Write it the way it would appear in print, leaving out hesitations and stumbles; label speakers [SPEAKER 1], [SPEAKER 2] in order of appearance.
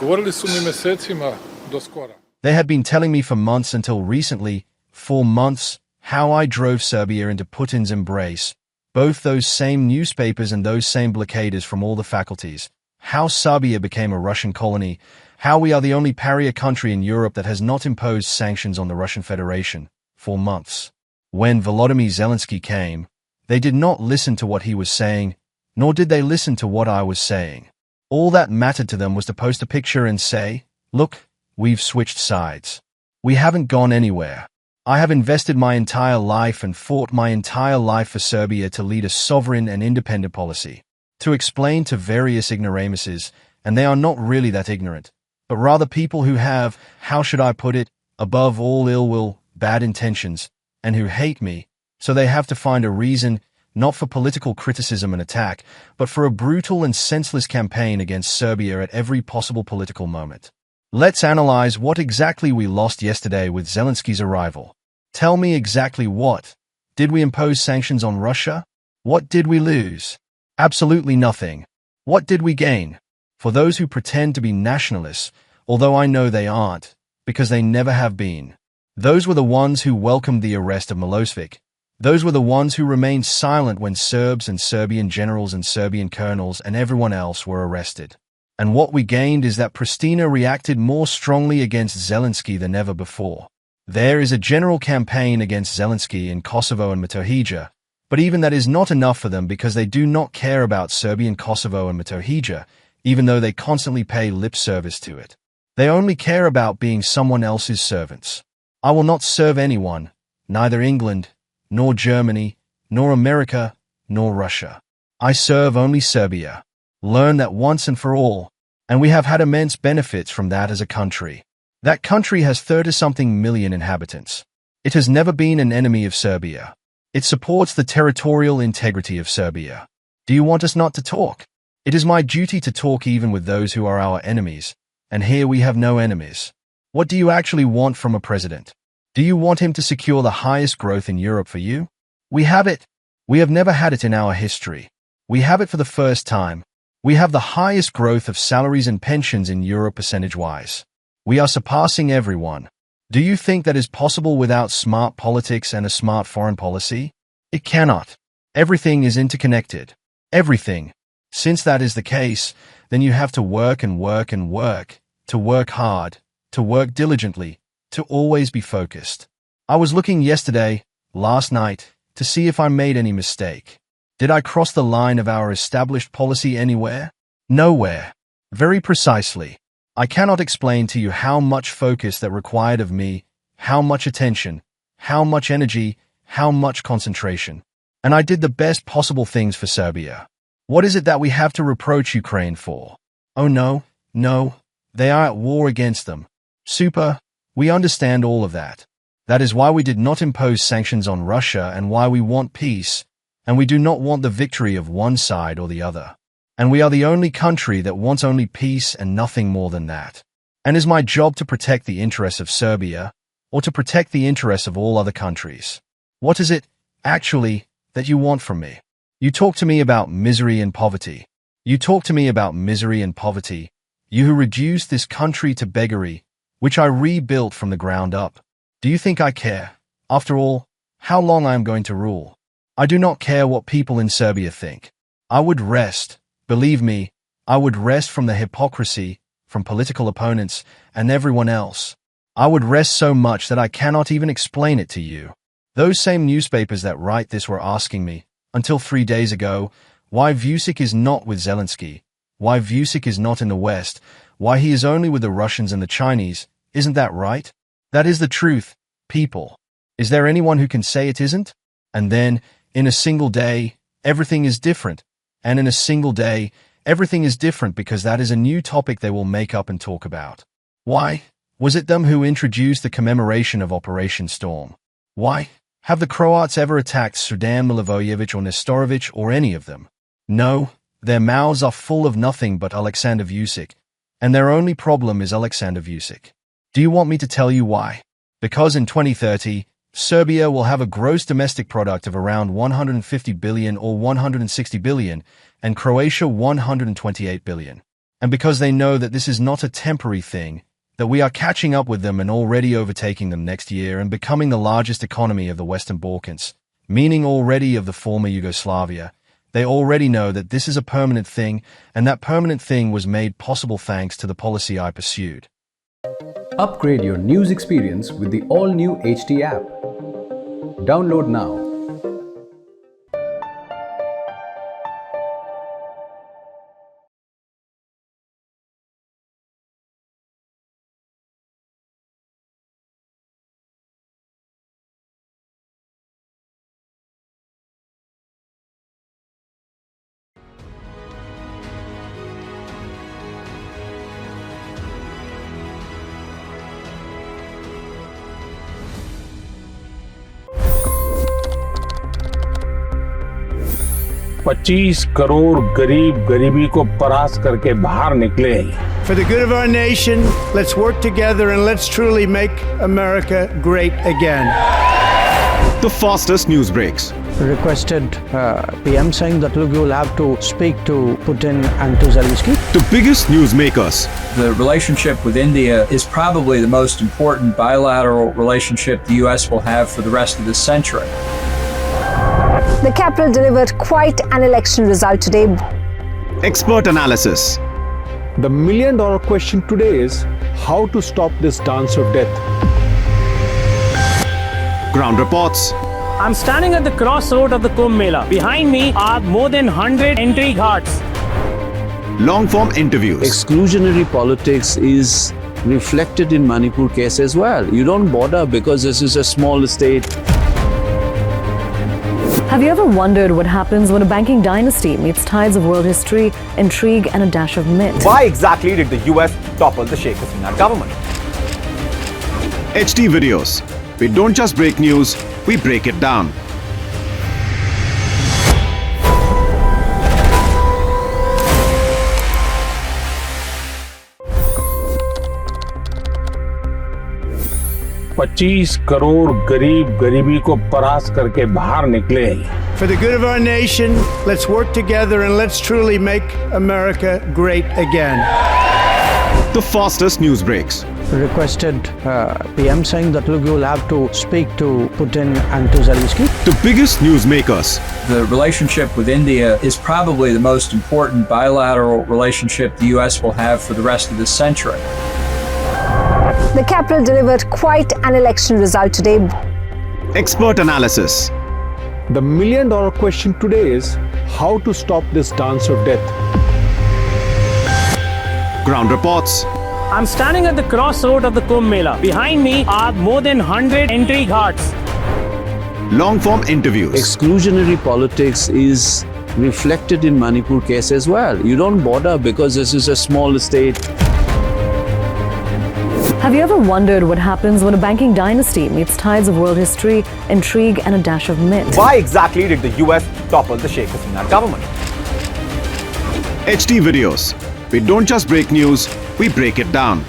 [SPEAKER 1] Govorili su mi mesecima do skora.
[SPEAKER 2] They had been telling me for months until recently, 4 months, how I drove Serbia into Putin's embrace. Both those same newspapers and those same blockaders from all the faculties. How Serbia became a Russian colony. How we are the only pariah country in Europe that has not imposed sanctions on the Russian Federation. 4 months. When Volodymyr Zelenskyy came, they did not listen to what he was saying, nor did they listen to what I was saying. All that mattered to them was to post a picture and say, "Look, we've switched sides. We haven't gone anywhere. I have invested my entire life and fought my entire life for Serbia to lead a sovereign and independent policy." To explain to various ignoramuses, and they are not really that ignorant, but rather people who have, how should I put it, above all ill will, bad intentions, and who hate me, so they have to find a reason, not for political criticism and attack, but for a brutal and senseless campaign against Serbia at every possible political moment. Let's analyze what exactly we lost yesterday with Zelenskyy's arrival. Tell me exactly what. Did we impose sanctions on Russia? What did we lose? Absolutely nothing. What did we gain? For those who pretend to be nationalists, although I know they aren't, because they never have been. Those were the ones who welcomed the arrest of Milosevic. Those were the ones who remained silent when Serbs and Serbian generals and Serbian colonels and everyone else were arrested. And what we gained is that Pristina reacted more strongly against Zelenskyy than ever before. There is a general campaign against Zelenskyy in Kosovo and Metohija, but even that is not enough for them because they do not care about Serbian Kosovo and Metohija, even though they constantly pay lip service to it. They only care about being someone else's servants. I will not serve anyone, neither England, nor Germany, nor America, nor Russia. I serve only Serbia. Learn that once and for all, and we have had immense benefits from that as a country. That country has 30-something million inhabitants. It has never been an enemy of Serbia. It supports the territorial integrity of Serbia. Do you want us not to talk? It is my duty to talk even with those who are our enemies, and here we have no enemies. What do you actually want from a president? Do you want him to secure the highest growth in Europe for you? We have it. We have never had it in our history. We have it for the first time. We have the highest growth of salaries and pensions in Europe percentage-wise. We are surpassing everyone. Do you think that is possible without smart politics and a smart foreign policy? It cannot. Everything is interconnected. Everything. Since that is the case, then you have to work and work and work, to work hard, to work diligently, to always be focused. I was looking yesterday, last night, to see if I made any mistake. Did I cross the line of our established policy anywhere? Nowhere. Very precisely. I cannot explain to you how much focus that required of me, how much attention, how much energy, how much concentration. And I did the best possible things for Serbia. What is it that we have to reproach Ukraine for? Oh no, they are at war against them. Super, we understand all of that. That is why we did not impose sanctions on Russia and why we want peace, and we do not want the victory of one side or the other. And we are the only country that wants only peace and nothing more than that. And is my job to protect the interests of Serbia, or to protect the interests of all other countries? What is it, actually, that you want from me? You talk to me about misery and poverty. You talk to me about misery and poverty. You who reduced this country to beggary, which I rebuilt from the ground up. Do you think I care? After all, how long I am going to rule? I do not care what people in Serbia think. I would rest. Believe me, I would rest from the hypocrisy, from political opponents, and everyone else. I would rest so much that I cannot even explain it to you. Those same newspapers that write this were asking me, until 3 days ago, why Vucic is not with Zelenskyy, why Vucic is not in the West, why he is only with the Russians and the Chinese. Isn't that right? That is the truth, people. Is there anyone who can say it isn't? And then, in a single day, everything is different. And in a single day, everything is different because that is a new topic they will make up and talk about. Why? Was it them who introduced the commemoration of Operation Storm? Why? Have the Croats ever attacked Srdan Milivojevic or Nestorovic or any of them? No, their mouths are full of nothing but Aleksandar Vučić, and their only problem is Aleksandar Vučić. Do you want me to tell you why? Because in 2030, Serbia will have a gross domestic product of around 150 billion or 160 billion, and Croatia 128 billion. and because they know that this is not a temporary thing, that we are catching up with them and already overtaking them next year and becoming the largest economy of the Western Balkans, meaning already of the former Yugoslavia. They already know that this is a permanent thing, and that permanent thing was made possible thanks to the policy I pursued.
[SPEAKER 3] Upgrade your news experience with the all-new HT app. Download now.
[SPEAKER 4] $25 crore गरीब गरीबी को परास्त करके बाहर निकले।
[SPEAKER 5] For the good of our nation, let's work together and let's truly make America great again.
[SPEAKER 6] The fastest news breaks.
[SPEAKER 7] Requested PM saying that look, you will have to speak to Putin and to Zelensky.
[SPEAKER 6] The biggest news makers.
[SPEAKER 8] The relationship with India is probably the most important bilateral relationship the US will have for the rest of this century.
[SPEAKER 9] The capital delivered quite an election result today.
[SPEAKER 6] Expert analysis.
[SPEAKER 10] The million-dollar question today is how to stop this dance of death.
[SPEAKER 6] Ground reports.
[SPEAKER 11] I'm standing at the crossroad of the Kumbh Mela. Behind me are more than 100 entry ghats.
[SPEAKER 6] Long-form interviews.
[SPEAKER 12] Exclusionary politics is reflected in Manipur case as well. You don't bother because this is a small state.
[SPEAKER 13] Have you ever wondered what happens when a banking dynasty meets tides of world history, intrigue, and a dash of myth?
[SPEAKER 14] Why exactly did the US topple the Sheikh Hasina government?
[SPEAKER 6] HT videos. We don't just break news, we break it down.
[SPEAKER 4] $25 crore गरीब गरीबी को परास्त करके बाहर निकले।
[SPEAKER 5] For the good of our nation, let's work together and let's truly make America great again.
[SPEAKER 6] The fastest news breaks.
[SPEAKER 7] Requested PM saying that look, you will have to speak to Putin and to Zelensky.
[SPEAKER 6] The biggest news makers.
[SPEAKER 8] The relationship with India is probably the most important bilateral relationship the US will have for the rest of this century.
[SPEAKER 9] The capital delivered quite an election result today.
[SPEAKER 6] Expert analysis.
[SPEAKER 10] The million-dollar question today is how to stop this dance of death.
[SPEAKER 6] Ground reports.
[SPEAKER 11] I'm standing at the crossroad of the Kumbh Mela. Behind me are more than 100 entry ghats.
[SPEAKER 6] Long-form interviews.
[SPEAKER 12] Exclusionary politics is reflected in Manipur case as well. You don't bother because this is a small state.
[SPEAKER 13] Have you ever wondered what happens when a banking dynasty meets tides of world history, intrigue, and a dash of myth?
[SPEAKER 14] Why exactly did the US topple the Sheikh Hasina government?
[SPEAKER 6] HT videos. We don't just break news, we break it down.